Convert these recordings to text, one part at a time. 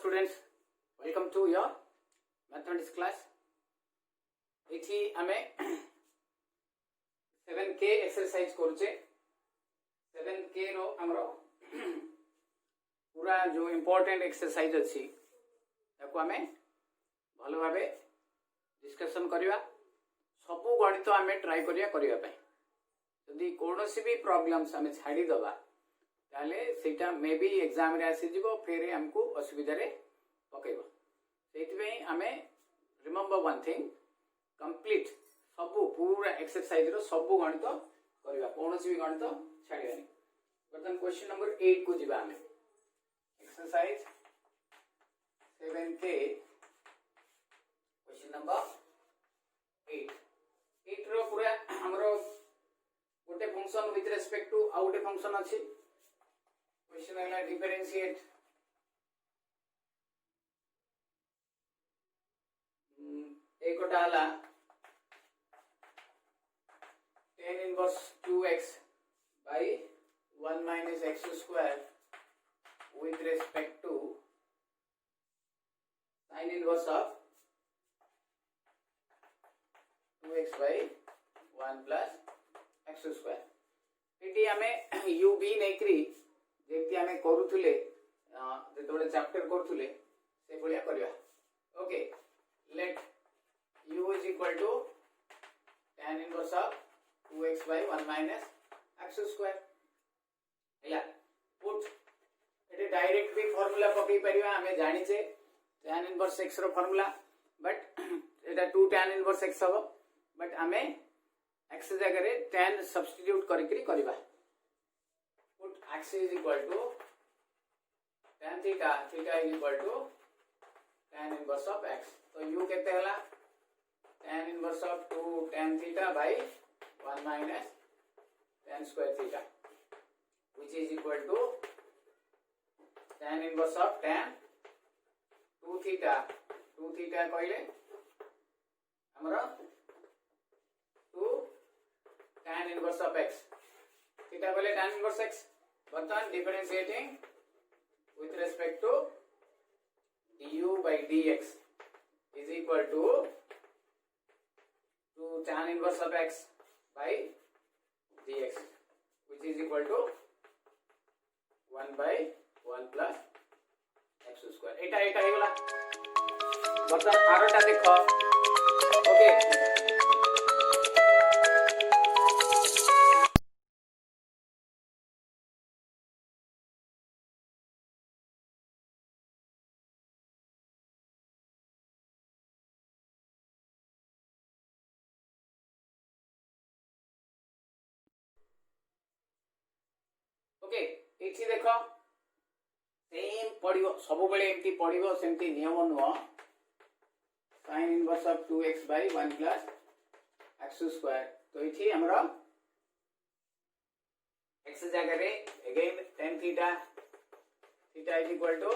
students, welcome to your mathematics class. एठी आमे 7k exercise करूचे 7k रो हमरो पूरा जो इम्पोर्टेंट एक्सरसाइज अछि ताको आमे भलो भाबे डिस्कशन करिवा सब गणित आमे ट्राई करिया पय यदि कोनोसी भी प्रॉब्लम्स आमे छाडी दबा ताले सेटा मे बी एग्जाम रे आसी जिवो फेरे हमको असुविधा रे पकेबो सेति पे आमे रिमेंबर वन थिंग कंप्लीट सब पूरा एक्सरसाइज रो सब गणित करबा कोनोसी भी गणित छाडिबानी बर्तन क्वेश्चन नंबर 8 को जिबा आमे एक्सरसाइज 7k क्वेश्चन नंबर 8 रो पूरा हमरो गोटे function with respect to out function अछि क्वेश्चन है डिफरेंशिएट एक डाला tan inverse 2x by 1 minus x square with respect to sin inverse of 2x by 1 plus x square इटी हमें u v नेकरी जेती हमें करूथुले जेतोले चैप्टर करूथुले से भलिया करबा okay let u is equal to tan inverse of 2x by 1 minus x square हैला put एटे direct भी formula पकई परिबा हमें जानि छे tan inverse x रो फार्मूला बट एटा 2 tan inverse x हबो बट हमें x जगह रे tan सब्स्टिट्यूट करिकरी करबा put x is equal to tan theta theta is equal to tan inverse of x तो u केते हला tan inverse of 2 tan theta by 1 minus tan square theta which is equal to tan inverse of tan 2 theta कहले हमरा 2 tan inverse of x theta कहले tan inverse x बर्तमान differentiating with respect to du by dx is equal to tan inverse of x by dx which is equal to 1 by 1 plus x square एटा हे गला बता आरोटा देखो okay okay एठी देखो same पडियो सब बेले एमती पडियो सेमती नियम नुह sin inverse of 2x by 1 plus x square तो एठी हमरा x जगह रे again tan theta theta is equal to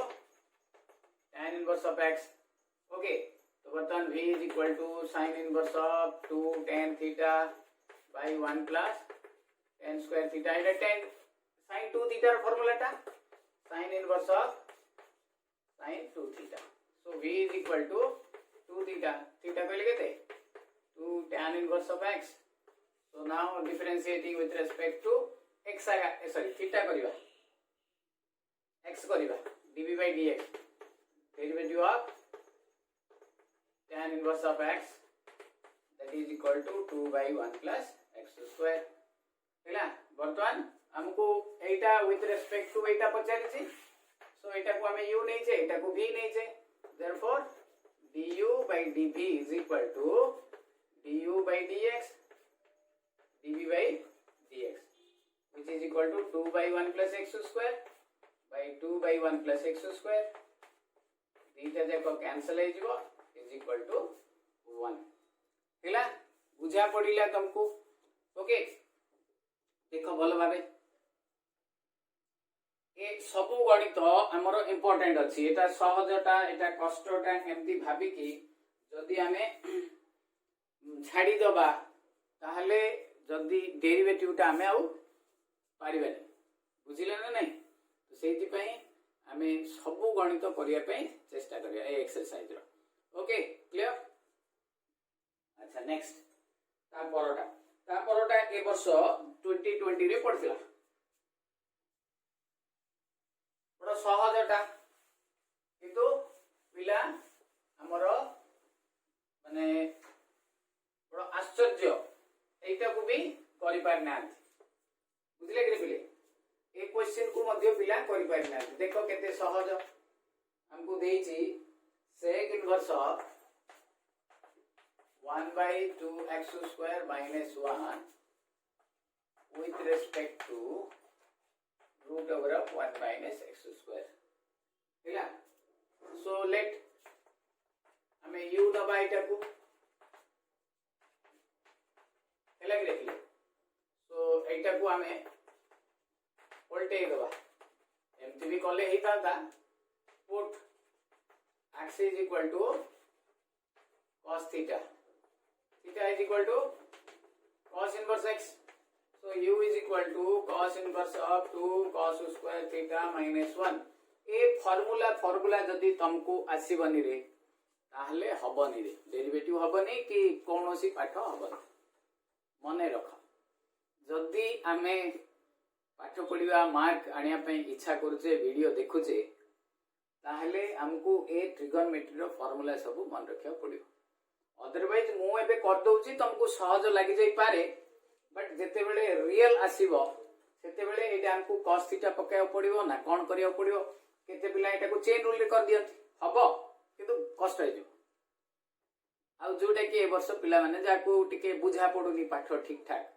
tan inverse of x okay तो बर्तन v is equal to sin inverse of 2 tan theta by 1 plus tan square theta इटा tan sin 2 theta formula टा sin inverse of sin 2 theta so v is equal to 2 theta theta कहले केते 2 tan inverse of x so now differentiating with respect to x sorry theta करिवा x करिवा dv by dx derivative of tan inverse of x that is equal to 2 by 1 plus x square हैला वर्तमान हमको एटा with respect to एटा पचारि छी सो एटा को हमें u नहीं छे एटा को v नहीं छे therefore du by dv is equal to du by dx dv by dx which is equal to 2 by 1 plus x square by 2 by 1 plus x square दीटा जाको cancel हे जिवो is equal to 1 हैला बुझा पडिला तुमको okay देखो भलो भाबे ए सब गणित हमर इंपोर्टेंट अछि एटा सहजटा एटा कष्टटा एमती भाबी कि जदी हमें छाडी दबा ताहले जदी डेरिवेटिवटा हमें आउ पारिबानी बुझिले ना नहीं तो सेति पई हमें सब गणित करिया पे चेष्टा करिया ए एक्सरसाइज रो ओके क्लियर। अच्छा नेक्स्ट ता परटा ए वर्ष 2020 रे पड़थिला बड़ा सहजटा किंतु पिला हमर माने बड़ा आश्चर्य एटा को भी करि पार ना बुझले कि पिले ए क्वेश्चन को मध्य पिला करि पार ना देखो केते सहज हमको देइछि sec inverse of 1/2x² minus 1 with respect to root over of 1 minus x² हैला so let हमें u दबा एटा को हैला कि देखिए so एटा को हमें उल्टे दबा एमती भी कले ही था put x is equal to cos theta is equal to cos inverse x so u is equal to cos inverse of 2 cos square theta minus 1 a formula जदि तुमको आसीबनी रे ताहले हबनी रे डेरिवेटिव हबनी कि कोनोसी पाठ हबनी मने रख जदि आमे पाठ पढ़िबा मार्क आनिया पे इच्छा करूचे वीडियो देखुचे ताहले हमको ए ट्रिगोनोमेट्री रो फार्मूला सब मन रखिया पड़ियो अदरवाइज मु एबे कर दउची तुमको सहज लागि जाई पारे बट जेते बेले रियल आसीबो सेते बेले एटा हमको cos थीटा पकाय पड़ियो ना कोन करिया पड़ियो केते पिला एटा को चेन रूल रे कर दियंती हबो किंतु कष्ट होई आ जोटा कि ए वर्ष पिला माने जाको टिके बुझा पडुनी पाठ ठीक ठाक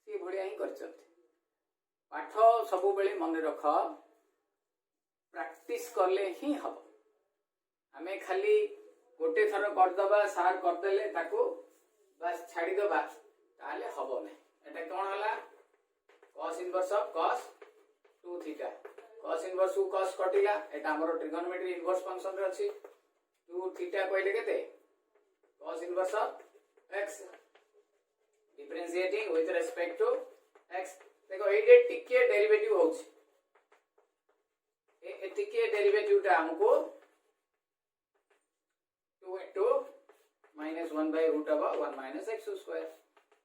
से भड़िया ही करचंती पाठ सब बेले मन रख प्रैक्टिस करले ही हम हमें खाली गोटे थर करदबा सार करदेले ताको बस छाड़ी दबा ताले हबो नै एटा कोन हला cos inverse of cos 2 theta cos inverse उ cos कटिला एटा हमरो ट्रिगोनोमेट्री इनवर्स फंक्शन रे अछि 2 थीटा कहले केते cos inverse of x differentiating with respect to x देखो एटे टिके डेरिवेटिव होछि एटिके डेरिवेटिव टा हमको 2 into minus 1 by root over 1 minus x square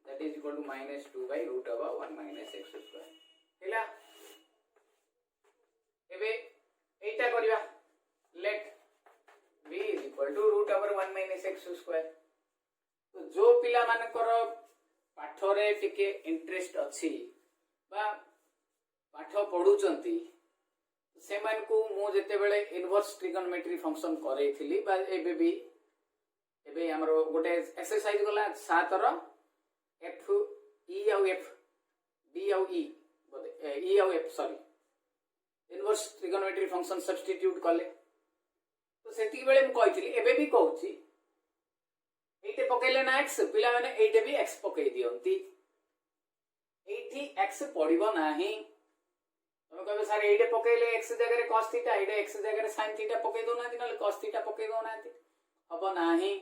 that is equal to minus 2 by root over 1 minus x square हैला एबे एटा करिवा let b is equal to root over 1 minus x square तो जो पिला मानकर पाठ रे टिके इंटरेस्ट अछि बा पाठ पढुचंती से मान को मु जते बेले इनवर्स ट्रिगोनोमेट्री फंक्शन करैथिली बा एबे भी एबे हमरो गोटे एक्सरसाइज गला 7 रो f e और f d और e बोले e और f sorry inverse trigonometry function substitute कले तो सेति बेले मु कहिथिली एबे भी कहूची एटे पकेले ना x पिला माने एटे भी x पकै दियंती एठी x पड़िबो नाही तुम कहबे सर एटे पकेले x जगह रे cos थीटा एटे x जगह रे sin थीटा पकै दो ना नले cos थीटा पकै दो ना हबो नाही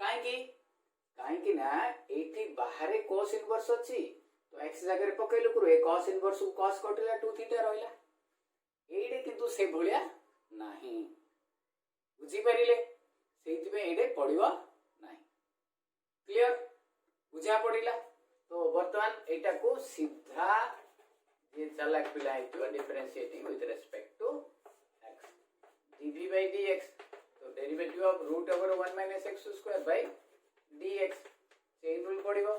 काहे कि ना एठी बाहरे cos इनवर्स अछि तो x जगह रे पकेले कुरो ए cos इनवर्स उ cos कटिला 2 थीटा रहइला एडे किंतु से भलिया नाही बुझी परिले सेति पे एडे पड़िबो नाही क्लियर बुझा पड़िला तो वर्तमान एटा को सीधा ये चालाक पिला है differentiating with respect to x dv by dx तो derivative of root over 1 minus x square by dx chain rule पड़िबो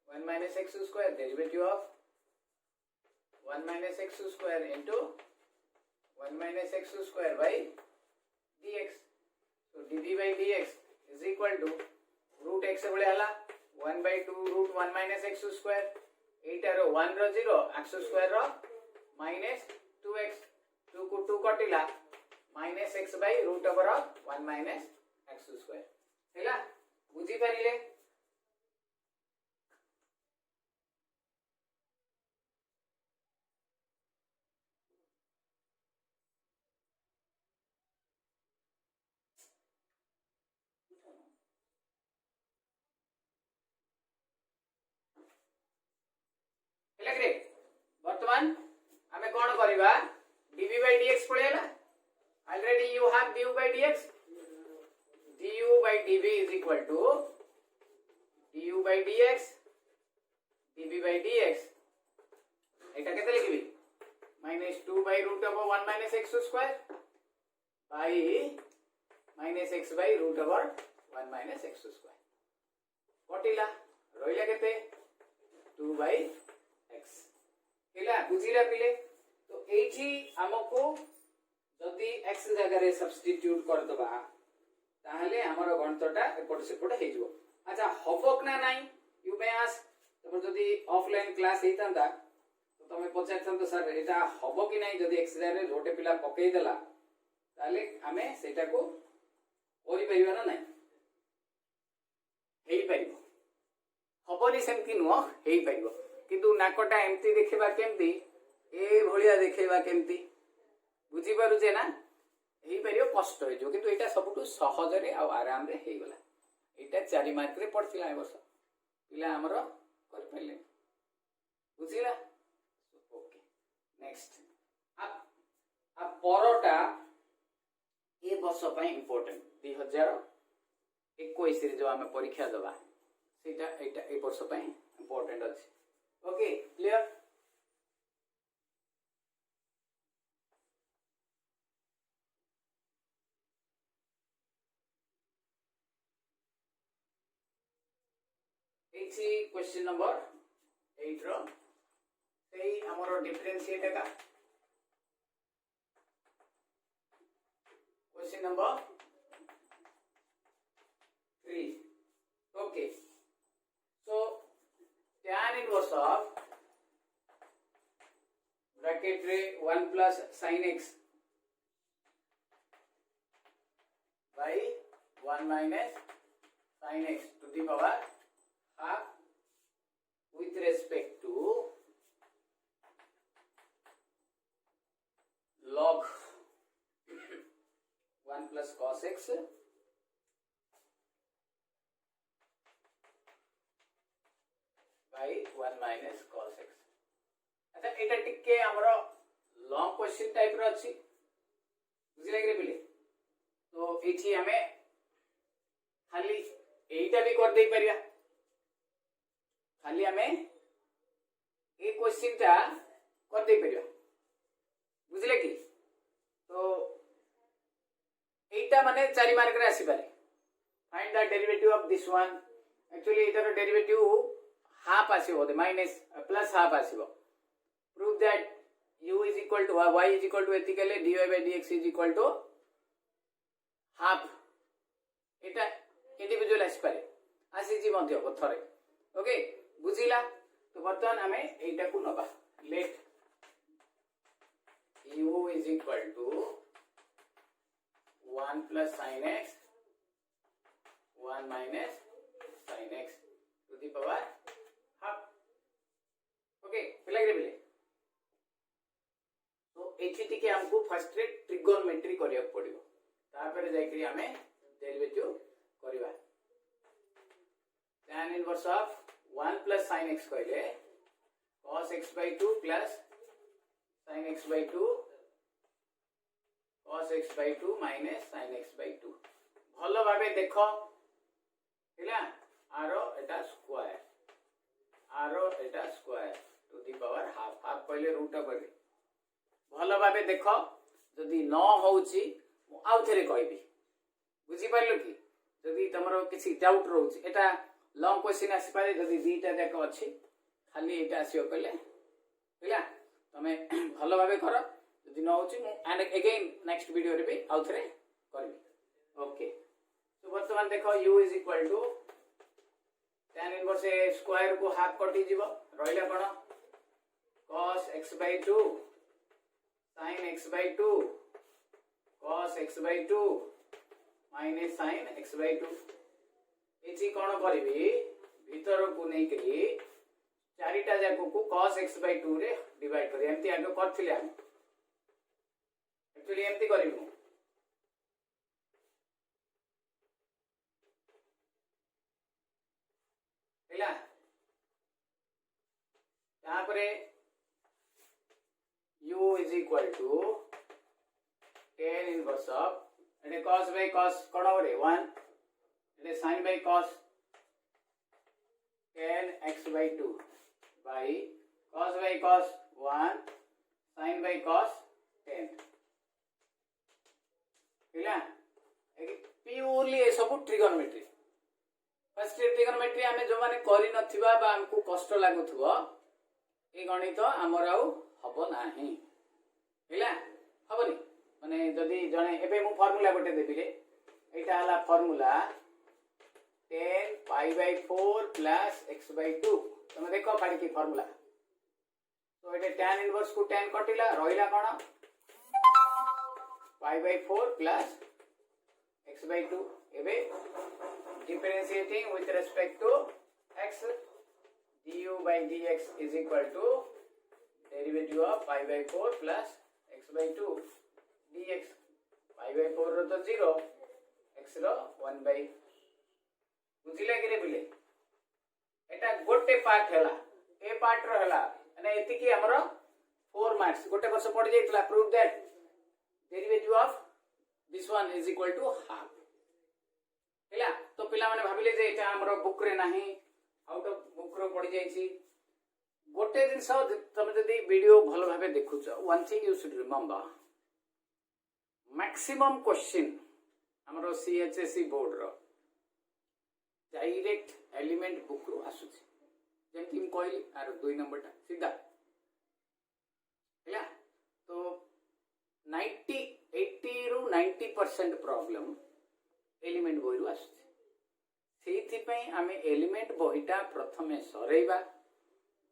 1 minus x square derivative of 1 minus x square into 1 minus x square by dx so dv by dx is equal to root x बळे हला 1/2 root 1 minus x square 8 रो 1 रो 0 x square रो minus 2x 2 को 2 कटिला minus x by root over of 1 minus x square हैला बुझी परिले वर्तमान आमे कोन करिबा dv by dx पळेला already you have du by dx. Du by dv is equal to du by dx dv by dx. এটা কেতে লিখবি -2 by root over 1 minus x square by minus x by root over 1 minus x square. कटिला रहिला केते 2 by x. हिला बुझिला पिले. तो एठी हमको जदि x जगह रे सब्स्टिट्यूट कर दबा ताहले हमर गणितटा एपट सेपट हे जिवो. अच्छा हबक ना नाही यू मे आस्क. तब जदि ऑफलाइन क्लास हेतांदा तमे पचारथन तो सर एटा हबो कि नाही जदि x जगह रे गोटे पिला पकई देला ताले हमें सेटा को ओरि परिबा ना नाही हेई परिबो. हबनी सेमति नुह हेई परिबो किंतु नाकटा एमती देखिबा केमती ए भलिया देखिबा केमती बुझी पारु जे ना हेई परिबो कष्ट होय जो किंतु एटा सबटु सहज रे आ आराम रे हेई गला. एटा 4 मार्क रे पड़थिला ए वर्ष पिला हमरो कर पले बुझिला. ओके नेक्स्ट अब परटा ए वर्ष पई इंपोर्टेंट 2021 रे जो हमें परीक्षा दबा सेटा एटा ए वर्ष पई इंपोर्टेंट अछि. Okay clear. Aichi question number 8 रो सेही हमरो डिफरेंशिएट का question number 3. Okay so tan inverse of bracket रे 1 plus sin x by 1 minus sin x to the power half with respect to log 1 plus cos x by 1 minus cos x. अच्छा एटा टिके हमरो long question type रो अछि बुझिला कि बिले. तो एठी हमें खाली एटा भी कर दे परिया खाली हमें ए क्वेश्चन टा कर दे परिया बुझिले कि. तो एटा माने 4 मार्क रे आसी पारे. Find the derivative of this one. Actually एटार डेरिवेटिव हाफ आसीबो माइनस प्लस हाफ आसीबो. Prove that u is equal to y is equal to एथिकली dy by dx is equal to half. एटा इंडिविजुअल आसी पारे आसी जी मध्य थरे. ओके बुझिला. तो बर्तमान हमें एटा को नबा. Let u is equal to 1 plus sin x 1 minus sin x to the power half. Okay पिला रे बिले. तो एठी टिके हमको फर्स्ट रे ट्रिगोनोमेट्री करिया पड़िबो तापर जाय करी हमें derivative करिवा. tan inverse of 1 plus sin x कहले cos x by 2 plus sin x by 2 cos x by 2 minus sin x by 2. भलो भाबे देखो हिला आरो एटा square to the power half. Half कहले रूट ओवर. भलो भाबे देखो जदी न होउची मु आउ थेरे कहबी बुझी पारलो कि. जदी तमरो किछि डाउट रहउची एटा लॉन्ग क्वेश्चन आसी पारे जदी दीटा जाक अछि खाली एटा आसीओ कहले हिला तमे भलो भाबे करो. जदी न होउची मु एंड अगेन नेक्स्ट वीडियो रे भी आउ थेरे करबी. ओके तो वर्तमान देखो u is equal to tan inverse square को हाफ कटि जीवो रहिला कोन cos x by 2 sin x by 2 cos x by 2 minus sin x by 2. Aichi कोन करबी भीतर को नै करी चारिटा जाको को cos x by 2 रे डिवाइड करी. एमती आगे करथिले हम एक्चुअली एमती करिवु. हैला तापरे u is equal to tan inverse of it cos by cos कौन हो रे 1 it sin by cos tan x by 2 by cos by cos 1 sin by cos 10 ହେଲା प्योरली ये सब ट्रिगोनोमेट्री फर्स्ट ट्रिगोनोमेट्री आमे जो माने करि नथिबा बा हमकु कष्ट लागुथबो ए गणित हमर आउ हबो नाही हैला हबनी माने जदी जने एबे मु फार्मूला गोटे देबी रे एटा हला formula 10 pi by 4 plus x by 2 तमे देखो काडी की फार्मूला तो एटे tan इनवर्स को tan कटिला रहिला कोन pi by 4 plus x by 2 एबे differentiating with respect to x du by dx is equal to derivative of pi by 4 plus x by 2 dx pi by 4 रो तो 0 x रो 1 by बुझिला कि रे बिले एटा गोटे पार्ट हैला ए पार्ट रो हैला माने एति की हमरो 4 मार्क्स गोटे वर्ष पड़ जाइतला prove that derivative of this one is equal to half हैला तो पिला माने भाबिले जे एटा हमरो बुक रे नाही आउट ऑफ बुक रो पड़ी जाईची गोटे जिंस तमे जदी वीडियो भलो भाबे देखुछ one thing you should remember maximum question हमरो सीएचएससी बोर्ड रो डायरेक्ट एलिमेंट बुक रो आसुछ जेंति हम कहली आरो 2 नंबर टा सीधा हैला तो 80 ରୁ 90% प्रॉब्लम एलिमेंट बोई रू आसुछि आमे एलिमेंट बोईटा प्रथमे सरेइबा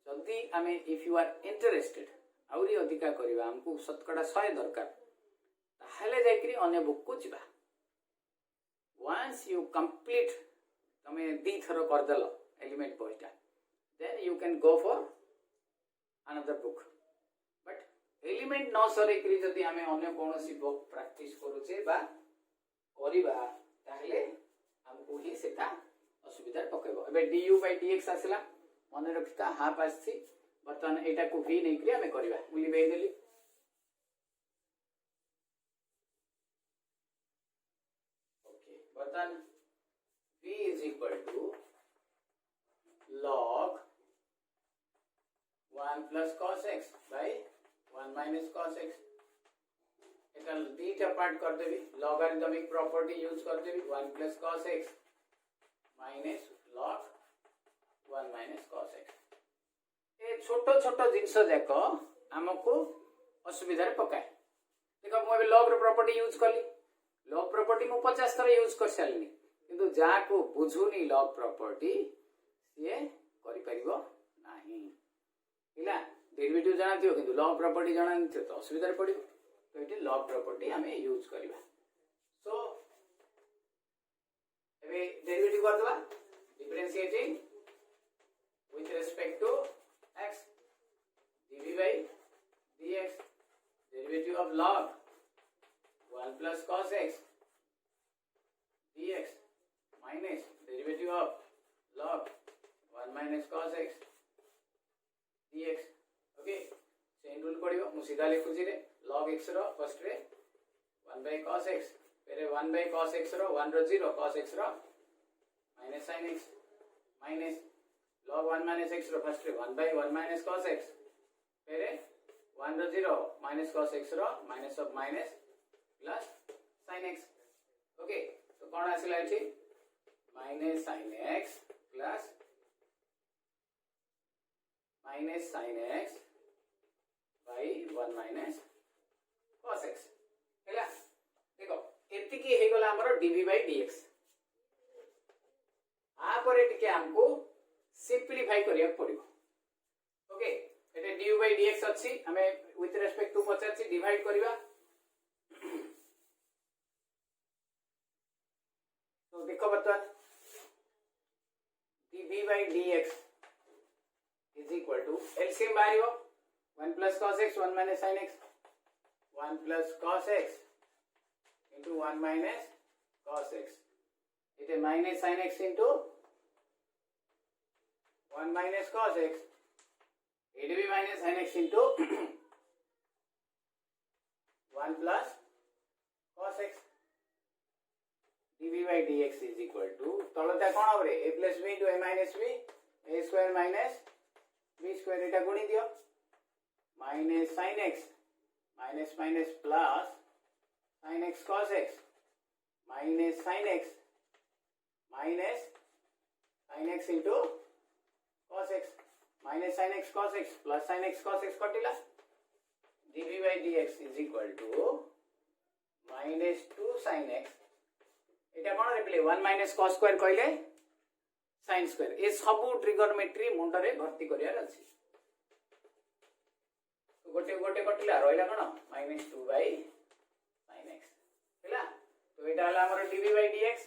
जदि आमे इफ यू आर इंटरेस्टेड आउरी अधिका करिबा हमकु शतकड़ा 100 दरकार ताहले जाइकरी अन्य बुक को जिबा वंस यू कंप्लीट तमे दी थरो कर देलो एलिमेंट बोईटा then you can go for another book but element न सरेइकरी जदि आमे अन्य कोनोसी बुक प्रैक्टिस करूचे बा करिबा ताहले हमको ही सेटा असुविधा पकेबो एबे du by dx आसला मन रखिता हाफ आसी बर्तन एटा को v नै क्रिया में करबा मुली बे देली ओके बर्तन v is equal to log 1 plus cos x by 1 minus cos x Etah दीटा part कर देबी लॉगरिथमिक प्रॉपर्टी यूज कर देबी 1 plus cos x minus log 1 minus cos x ए छोटो छोटो जिंस जाको हमको असुविधा रे पकाए देखो मु अबे लॉग रो प्रॉपर्टी यूज करली लॉग प्रॉपर्टी मु 50 तरह यूज कर सालनी किंतु जा को बुझुनी लॉग प्रॉपर्टी ये करि परिबो नाही हिला डेरिवेटिव जाना दियो किंतु लॉग प्रॉपर्टी जाना नहीं तो असुविधा रे पड़िबो तो इट लॉग प्रॉपर्टी हमें यूज करबा सो एबे डेरिवेटिव कर दबा differentiating with respect to x dv by dx derivative of log 1 plus cos x dx minus derivative of log 1 minus cos x dx okay chain rule पड़िबो मु सीधा लिखुची रे log x रो फर्स्ट रे 1 by cos x फेरे 1 by cos x रो 1 रो 0 cos x रो minus sin x minus log 1 minus x रो फर्स्ट रे 1 by 1 minus cos x फेरे 1 रो 0 minus cos x रो minus of minus plus sin x okay तो कोन आसिला एठी minus sin x plus minus sin x by 1 minus cos x हैला देखो एति की हे गला हमरो dv by dx आ परे टिके हमको सिंपलीफाई करिया पड़िबो ओके एटे dv by dx अछि हमें विथ रेस्पेक्ट टू पचाछि डिवाइड करिबा तो देखो बर्तमान dv by dx is equal to LCM बाहरिबो 1 plus cos x 1 minus sin x 1 plus cos x into 1 minus cos x it is minus sin x into 1 minus cos x it will be minus sin x into 1 plus by dx is equal to तलता कौन हम a plus b into a minus b a square minus b square इटा गुणी दियो minus sin x minus minus plus sin x cos x minus sin x minus sin x into cos x minus sin x cos x plus sin x cos x कटिला dv by dx is equal to minus 2 sin x Etah cone replay 1 minus cos square कहले sin square ए सबु trigonometry मुंड रे भर्ती करियार अछि तो गोटे गोटे कटिला रहइला कोन -2 by sin x हैला तो एटा हला हमर dv by dx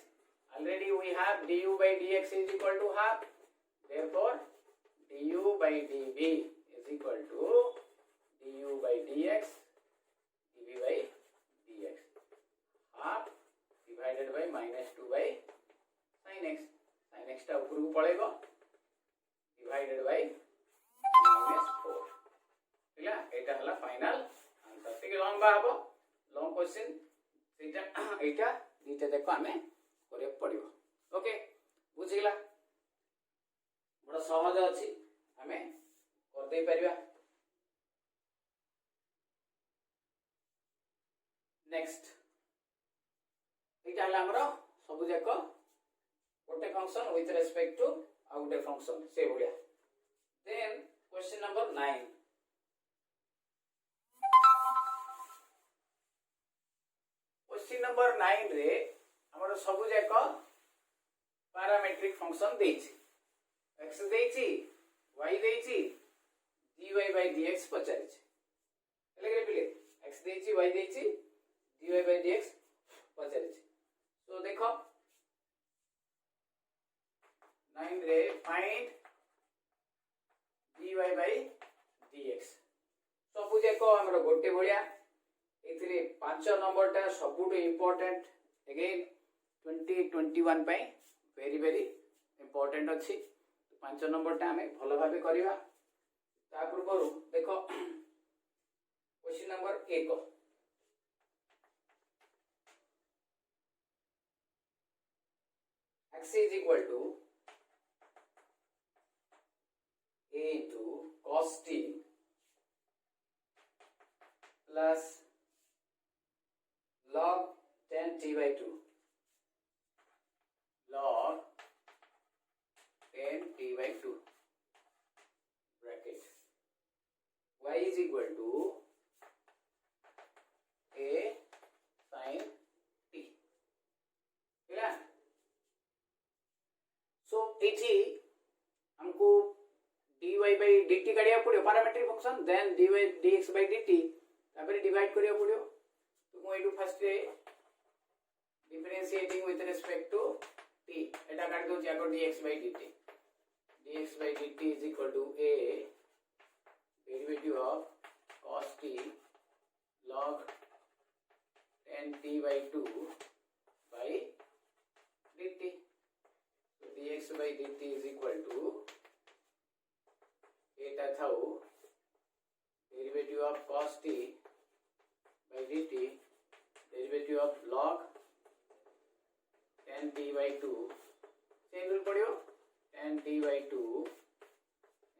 already we have du by dx is equal to half therefore du by dv is equal to du by dx dv by dx half divided by -2 by sin x टा ऊपर को पळेबो divided by -4 हैला एटा हला final answer ठीक long बा हबो long question सेटा एटा दीटा देखो हमें करे पड़िबो ओके बुझिला बड़ा सहज अछि हमें कर दे परिबा नेक्स्ट एटा हला हमरो सब जाको गोटे फंक्शन विथ रेस्पेक्ट टू आ गोटे फंक्शन से भलिया then question number 9 question number 9 रे हमरो सब जाको पैरामीट्रिक फंक्शन देछि x देछि y देछि dy by dx पचारिछि हेले पिले x देछि y देछि dy by dx पचारिछि तो देखो 9 रे फाइंड dy by dx सब जाको हमरो गोटे भलिया एथिरे 5 नंबर टा सबुट इंपोर्टेंट अगेन 2021 पई वेरी वेरी इंपोर्टेंट अछि 5 नंबर टा हमें भलो भाबे करिवा ता पूर्व देखो question number 1 x is equal to a into cos t plus log 10 t by 2 log 10 t by 2 bracket y is equal to a sin t clear so इठी हमको dy by dt काढिया पड़ियो parametric function then dy dx by dt तापर divide करिया पड़ियो तो मो एटू फर्स्ट रे differentiating with respect to t एटा काढ दो जाको dx by dt is equal to a derivative of cos t log 10 t by 2 by dt so dx by dt is equal to eta thau derivative of cos t by dt derivative of log 10 t by 2 same rule पढ़ियो 10 t by 2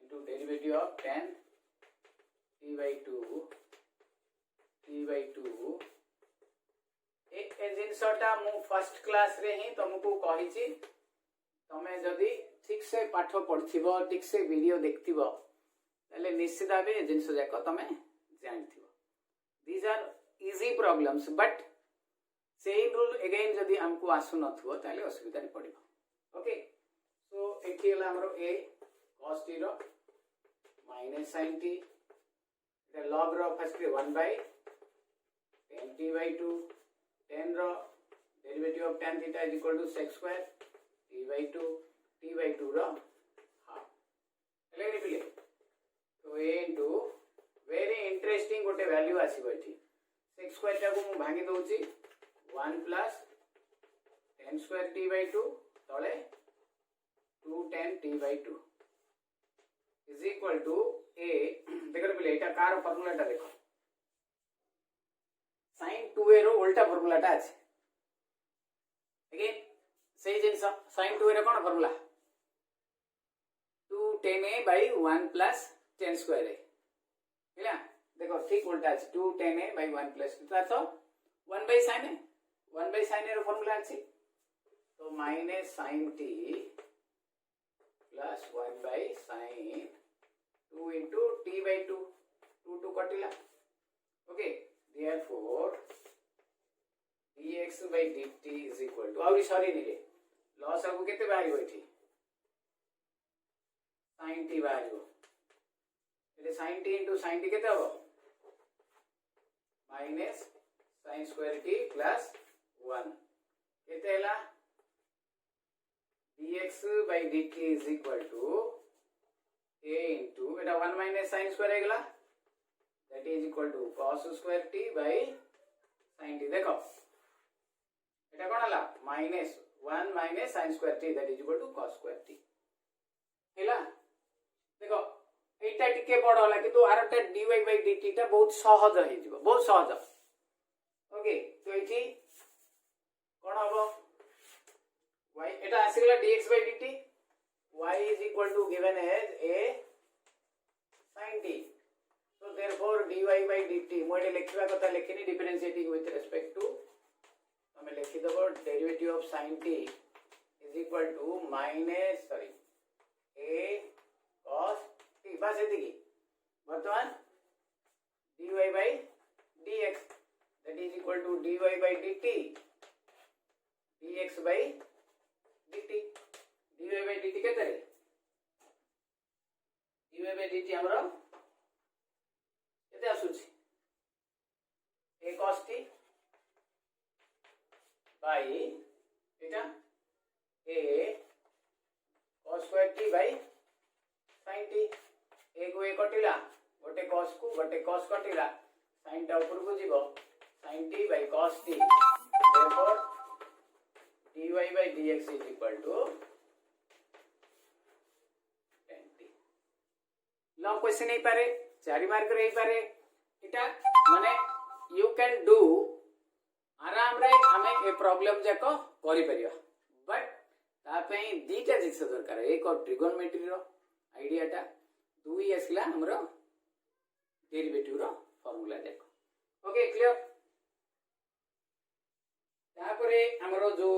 into derivative of 10 t by 2 ए जिनसटा मु first class रे ही तुमको कहिछि तमे जदी ठीक से पाठ पढ़थिबो ठीक से वीडियो देखथिबो तले निश्चित भाबे जिनस जाको तमे जानथिबो these are easy problems but same rule again जदी हमको आसु नथबो ताले असुविधा रे पड़िबो ओके सो एठी हला हमरो a cos t रो माइनस sin t इटा log रो फर्स्ट रे 1 by 10 t by 2 10 रो derivative of tan theta is equal to sec square t by 2 रो हाफ हेले रे पिले तो a into वेरी इंटरेस्टिंग गोटे वैल्यू आसीबो एठी sec स्क्वायर टा को मु भांगी दोची 1 plus 10 square t by 2 तळे 2 10 t by 2 is equal to a देखो पिले एटा कार फार्मूला टा देखो sin 2a रो उल्टा फार्मूला टा अछि अगेन से जिन sin 2 रे कौन formula 2 tan a by 1 plus tan square a ହେଲା देखो ठीक उल्टा ଅଛି 2 tan a by 1 plus तार तो 1 by sin a 1 by sin a रो फॉर्मूला अछि तो minus sin t plus 1 by sin 2 into t by 2 2 2 कटिला okay therefore dx by dt is equal to आउरी सॉरी नहीं रे लॉस आगु केते बाहरी होइठी sin t बाहरी એટલે sin t into sin t केते हो minus sin square t plus 1 केते हैला dx by dt is equal to a into Etah 1 minus sin square हेगला that is equal to cos square t by sin t देखो एटा कोन हला minus 1 minus sin square t that is equal to cos square t हेला देखो एटा टिके बड़ होला किंतु आरटा dy by dt टा बहुत सहज हे जिवो बहुत सहज ओके तो एठी कोन हबो y Etah आसीगला dx by dt y is equal to given as a sin t so therefore dy by dt मोडे लिखिबा कथा लिखिनी डिफरेंशिएटिंग विथ रिस्पेक्ट टू हमें लिखि दबो derivative of sin t is equal to minus a cos t बस एतिकी वर्तमान dy by dx that is equal to dy by dt dx by dt dy by dt केते रे dy by dt हमरो केते आसुची a cos t by eta a cos square t by sin t a को a कटिला गोटे cos को गोटे cos कटिला sin टा ऊपर को जीवो sin t by cos t therefore dy by dx is equal to tan t long question नहीं पारे 4 मार्क रे पारे इटा माने यू कैन डू आराम रे हमें ए प्रॉब्लम जाको करि परिया बट ता पई दीटा जिक्स दरकार एक और ट्रिगोनोमेट्री रो आईडिया टा दुई आसला हमरो डेरिवेटिव रो फार्मूला देखो ओके क्लियर तापरे हमरो जो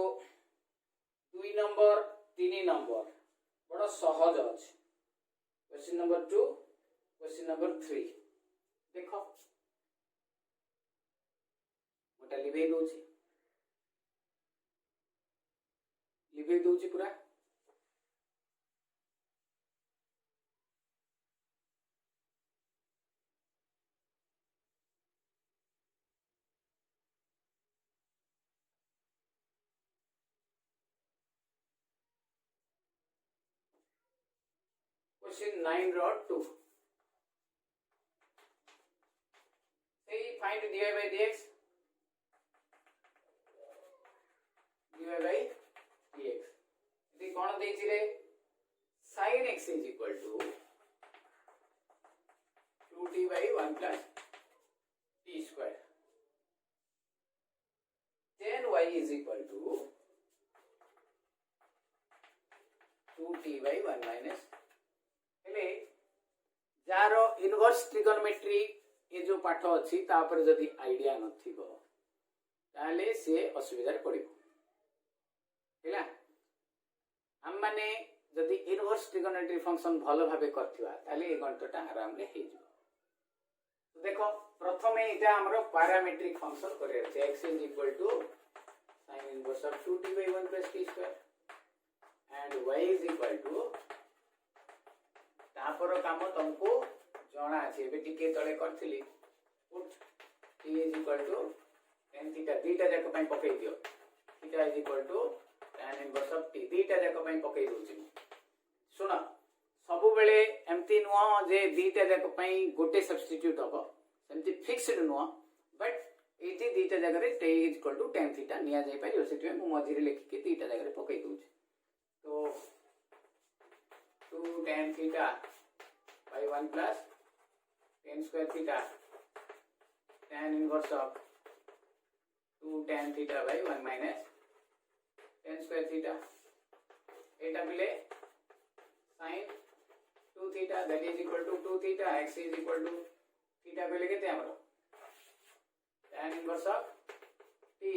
2 नंबर 3 नंबर बड़ सहज अछि क्वेश्चन नंबर 2 क्वेश्चन नंबर 3 देखो मोटा लिभे दोची पूरा question 9 row 2 say find dy by dx dy by dx इति कोन देछि रे sin x is equal to 2t by 1 plus t square tan y is equal to 2t by 1 minus हेले जारो inverse trigonometry ये जो पाठ अछि ता पर जदी आईडिया नथिबो ताले से असुविधा पड़िबो हैला हम माने जदी इनवर्स ट्रिगोनोमेट्री फंक्शन भलो भाबे करथिबा ताले ए गणितटा आराम रे हे जो तो देखो प्रथमे इटा हमरो पैरामीट्रिक फंक्शन करे छै x is equal to sin inverse of 2t by 1 plus t square and y is equal to तापर काम तुमको जणा अछि एबे टिके तळे करथिली put t is equal to tan theta दीटा जाक पई पकई दियो theta is equal to tan inverse of t दीटा जाक पई पकई दोछि सुना सब बेले एमती नुआ जे दीटा जाक पई गोटे सब्स्टिट्यूट हबो सेमती फिक्स्ड नुआ बट एटी दीटा जाक रे t is equal to tan theta निया जाय पारियो सेति मु मझी रे लिखि के दीटा जाक रे पकई दोछि तो 2 tan theta by 1 plus tan square theta tan inverse of 2 tan theta by 1 minus tan square theta eta bile sin 2 theta that is equal to 2 theta x is equal to theta bile kete amaro tan inverse of t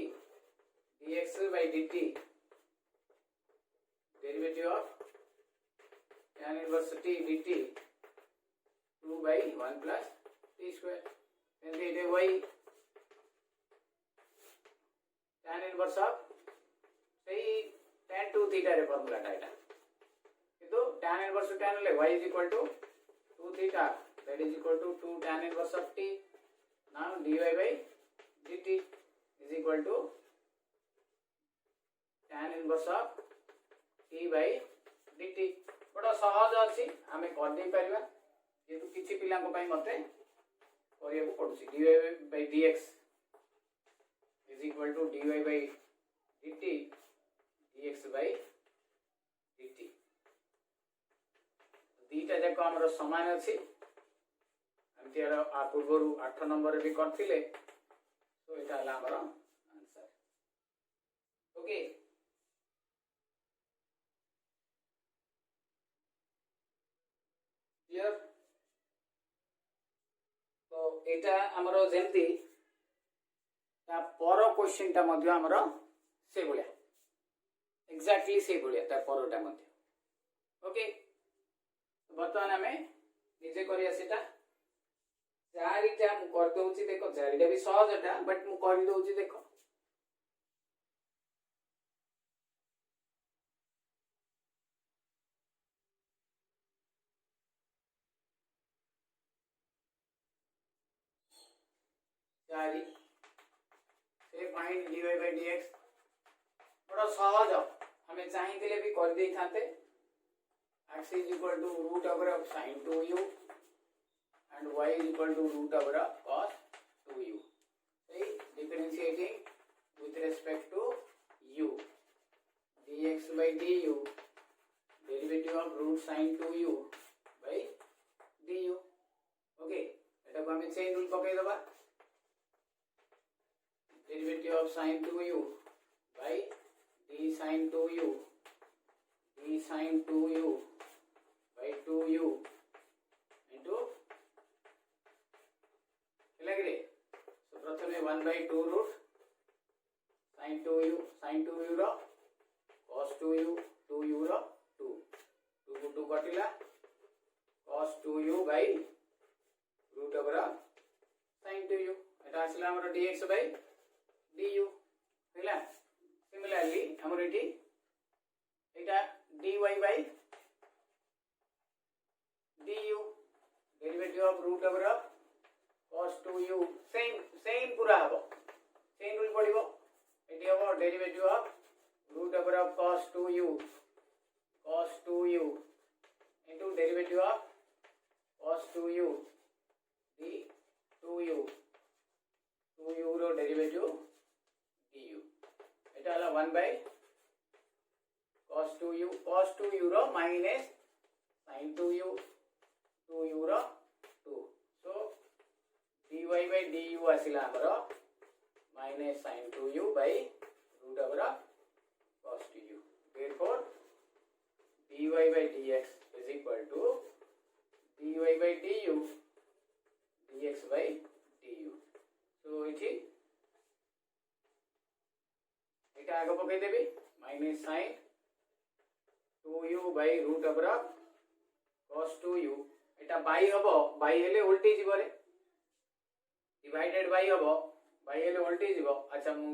dx by dt derivative of tan inverse t dt 2 by 1 plus t square then it is y tan inverse of say tan 2 theta रे formula टा एटा किंतु tan inverse tan ले y is equal to 2 theta that is equal to 2 tan inverse of t now dy by dt is equal to tan inverse of t by dt बड़ा सहज अछि आमे कर दे परिबा जेतु किछि पिला को पई मते करिया को पडुछि dy by dx is equal to dy by dt dx by dt दीटा जाक हमर समान अछि अंतियार आ पूर्वरु 8 नंबर भी करथिले तो एटा हला हमर आंसर ओके क्लियर तो एटा हमर जेंती ता पर क्वेश्चन ता मध्ये हमर से बोलिया एक्जेक्टली से बोलिया ता परटा मध्ये ओके बर्तमान हमें निजे करिया सेटा चारिटा मु कर दउची देखो चारिटा भी सहजटा बट मु कर दउची देखो चारि से फाइंड dy by dx बड़ा सहज हमें चाहिए भी कर दे थाते x is equal to root over of sin 2u and y is equal to root over of cos 2u. See, differentiating with respect to u. dx by du derivative of root sin 2u by du. Okay, एटा को हमें chain rule पकई दबा derivative of sin 2u by d sin 2u d sin 2u by 2u into लगरे so प्रथमे 1 by 2 root sin 2u row cos 2u 2u रो 2 2 को 2 कटिला cos 2u by root over sin 2u एटा आसला हमर dx by du हैला similarly हमर eighty Etah dy by du derivative of root over of cos 2u same पूरा हबो same rule पडिबो eighty हबो derivative of root over of cos 2u into derivative of cos 2u d 2u row derivative du एटा हला 1 by cos 2u row minus sin 2u 2u row 2 so dy by du आसिला हमरो minus sin 2u by root over of cos 2u therefore dy by dx is equal to dy by du dx by du so इठी एटा आगे पकई देबी minus sin 2u by root over of cos 2u Etah by हबो by हेले उल्टी जीव रे divided by हबो by हेले उल्टी जीव अच्छा मु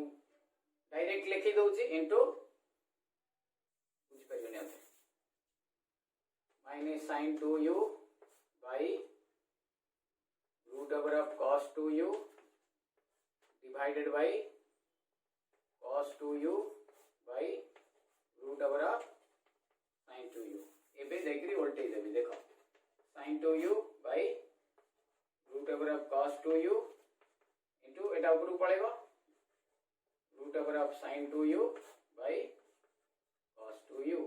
डायरेक्ट लिखि दउची इनटू बुझ परियो ने minus sin 2u by root over of cos 2u divided by cos 2u by root over of sin 2u एबे देखरी वोल्टेज देबी देखो sin 2u by root over of cos 2u into एटा ऊपर पळेबो root over of sin 2u by cos 2u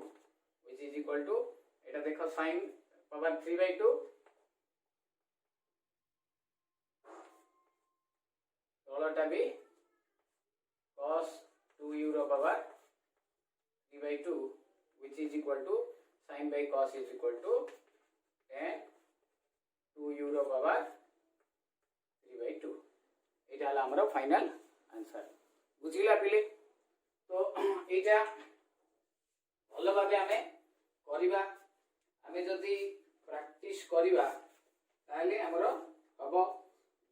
which is equal to एटा देखो sin power 3/2 तळटा भी cos 2u रो power by 2 which is equal to sin by cos is equal to tan 2u ର power 3/2 ଏଇଟା ହେଲା ଆମର final answer बुझिला पिले तो एटा भल भाबे आमे करिबा आमे जदी प्रैक्टिस करिबा ताले हमरो हबो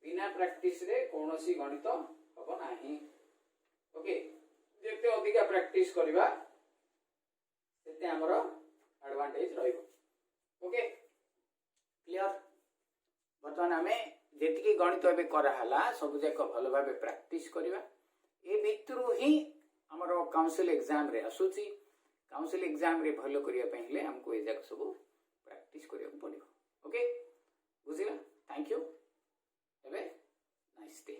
बिना प्रैक्टिस रे कोनोसी गणित हबो नाही ओके जेते अधिका प्रैक्टिस करिबा सेते हमरो एडवांटेज रहइबो ओके क्लियर बर्तमान आमे जेतिकी गणित एबे करा हला सब जाक भल भाबे प्रैक्टिस करिबा ए भितरु ही हमरो काउंसिल एग्जाम रे आसुची काउंसिल एग्जाम रे भल करिया पहिले हमको ए जाक सब प्रैक्टिस करिया पड़िबो ओके बुझिला thank you have a nice day.